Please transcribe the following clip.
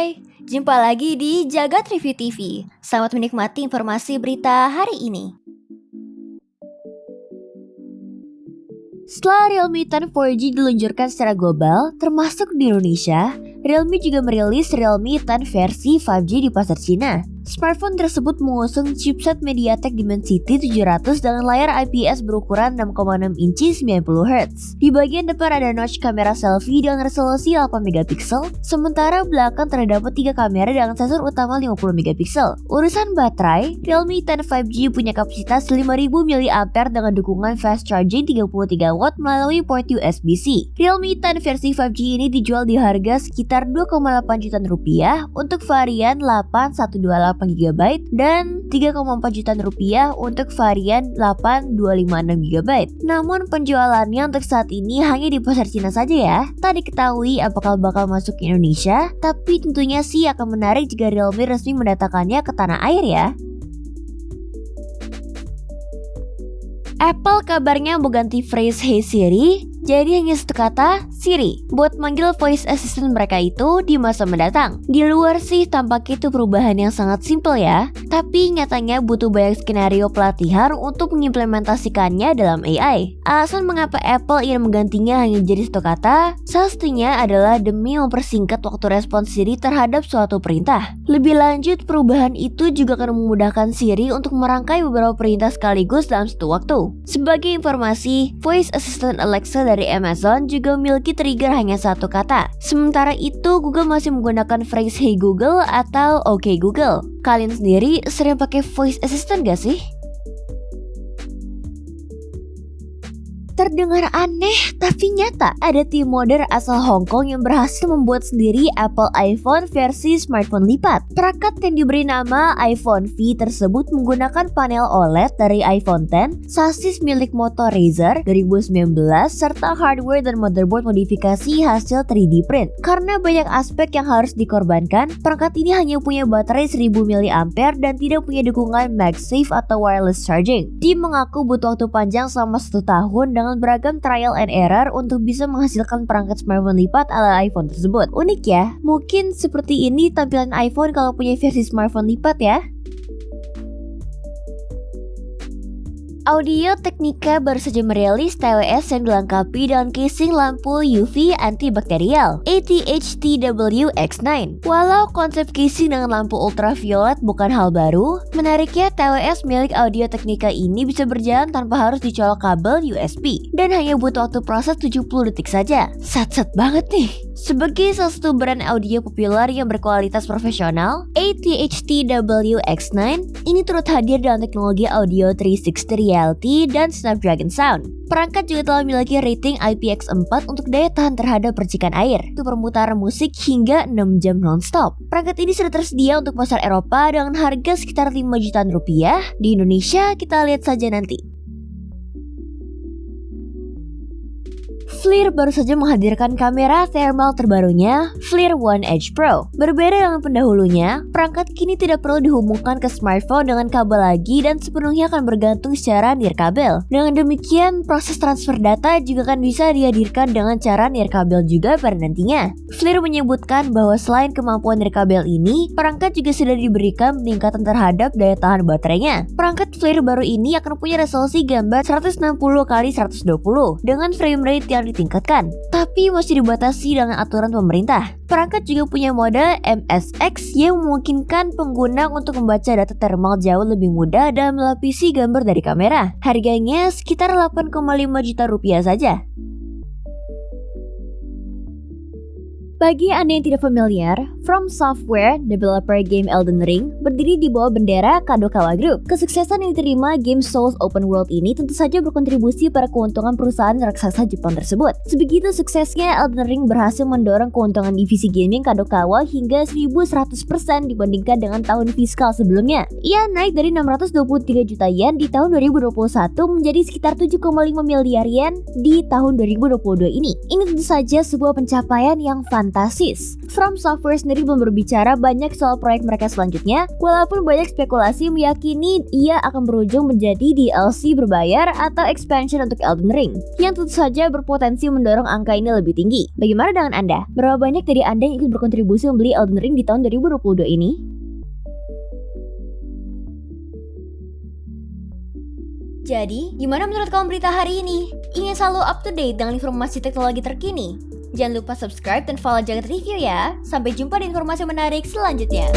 Hai, jumpa lagi di Jagat Review TV. Selamat menikmati informasi berita hari ini. Setelah Realme 10 4G diluncurkan secara global, termasuk di Indonesia, Realme juga merilis Realme 10 versi 5G di pasar Cina. Smartphone tersebut mengusung chipset MediaTek Dimensity 700 dengan layar IPS berukuran 6,6 inci 90Hz. Di bagian depan ada notch kamera selfie dengan resolusi 8MP, sementara belakang terdapat 3 kamera dengan sensor utama 50MP. Urusan baterai, Realme 10 5G punya kapasitas 5000 mAh dengan dukungan fast charging 33W melalui port USB-C. Realme 10 versi 5G ini dijual di harga sekitar 2,8 jutaan rupiah untuk varian 8128GB dan 3,4 jutaan rupiah untuk varian 8256GB. Namun penjualannya untuk saat ini hanya di pasar Cina saja ya. Tak diketahui apakah bakal masuk ke Indonesia, tapi tentunya sih akan menarik jika Realme resmi mendatangkannya ke tanah air ya. Apple kabarnya mau ganti phrase Hey Siri jadi hanya satu kata, Siri, buat manggil voice assistant mereka itu di masa mendatang. Di luar sih tampaknya itu perubahan yang sangat simple ya, tapi nyatanya butuh banyak skenario pelatihan untuk mengimplementasikannya dalam AI. Alasan mengapa Apple ingin menggantinya hanya jadi satu kata, salah satunya adalah demi mempersingkat waktu respons Siri terhadap suatu perintah. Lebih lanjut, perubahan itu juga akan memudahkan Siri untuk merangkai beberapa perintah sekaligus dalam satu waktu. Sebagai informasi, voice assistant Alexa dari Amazon juga memiliki trigger hanya satu kata. Sementara itu, Google masih menggunakan phrase Hey Google atau OK Google. Kalian sendiri sering pakai voice assistant gak sih? Terdengar aneh tapi nyata, ada tim modder asal Hong Kong yang berhasil membuat sendiri Apple iPhone versi smartphone lipat. Perangkat yang diberi nama iPhone V tersebut menggunakan panel OLED dari iPhone X, sasis milik Moto Razr 2019, serta hardware dan motherboard modifikasi hasil 3D print. Karena banyak aspek yang harus dikorbankan, perangkat ini hanya punya baterai 1000 mAh dan tidak punya dukungan MagSafe atau wireless charging. Tim mengaku butuh waktu panjang selama 1 tahun dengan beragam trial and error untuk bisa menghasilkan perangkat smartphone lipat ala iPhone tersebut. Unik ya, mungkin seperti ini tampilan iPhone kalau punya versi smartphone lipat ya. Audio Technica baru saja merilis TWS yang dilengkapi dengan casing lampu UV antibakterial ATH-TWX9. Walau konsep casing dengan lampu ultraviolet bukan hal baru, menariknya TWS milik Audio Technica ini bisa berjalan tanpa harus dicolok kabel USB dan hanya butuh waktu proses 70 detik saja. Sat-sat banget nih. Sebagai salah satu brand audio populer yang berkualitas profesional, ATH-TWX9 ini turut hadir dalam teknologi audio 360 Reality dan Snapdragon Sound. Perangkat juga telah memiliki rating IPX4 untuk daya tahan terhadap percikan air, untuk permutaran musik hingga 6 jam non-stop. Perangkat ini sudah tersedia untuk pasar Eropa dengan harga sekitar 5 jutaan rupiah. Di Indonesia kita lihat saja nanti. FLIR baru saja menghadirkan kamera thermal terbarunya, FLIR One Edge Pro. Berbeda dengan pendahulunya, perangkat kini tidak perlu dihubungkan ke smartphone dengan kabel lagi dan sepenuhnya akan bergantung secara nirkabel. Dengan demikian, proses transfer data juga akan bisa dihadirkan dengan cara nirkabel juga pada nantinya. FLIR menyebutkan bahwa selain kemampuan nirkabel ini, perangkat juga sudah diberikan peningkatan terhadap daya tahan baterainya. Perangkat FLIR baru ini akan punya resolusi gambar 160x120 dengan frame rate yang ditingkatkan, tapi masih dibatasi dengan aturan pemerintah. Perangkat juga punya mode MSX yang memungkinkan pengguna untuk membaca data thermal jauh lebih mudah dan melapisi gambar dari kamera. Harganya sekitar 8,5 juta rupiah saja. Bagi Anda yang tidak familiar, From Software, developer game Elden Ring, berdiri di bawah bendera Kadokawa Group. Kesuksesan yang diterima game Souls Open World ini tentu saja berkontribusi pada keuntungan perusahaan raksasa Jepang tersebut. Sebegitu suksesnya, Elden Ring berhasil mendorong keuntungan divisi gaming Kadokawa hingga 1100% dibandingkan dengan tahun fiskal sebelumnya. Ia naik dari 623 juta yen di tahun 2021 menjadi sekitar 7,5 miliar yen di tahun 2022 ini. Ini tentu saja sebuah pencapaian yang fantastis fantastis. From Software sendiri belum berbicara banyak soal proyek mereka selanjutnya, walaupun banyak spekulasi meyakini ia akan berujung menjadi DLC berbayar atau expansion untuk Elden Ring, yang tentu saja berpotensi mendorong angka ini lebih tinggi. Bagaimana dengan Anda? Berapa banyak dari Anda yang ikut berkontribusi membeli Elden Ring di tahun 2022 ini? Jadi, gimana menurut kamu berita hari ini? Ingin selalu up to date dengan informasi teknologi terkini? Jangan lupa subscribe dan follow Jagat Review ya. Sampai jumpa di informasi menarik selanjutnya.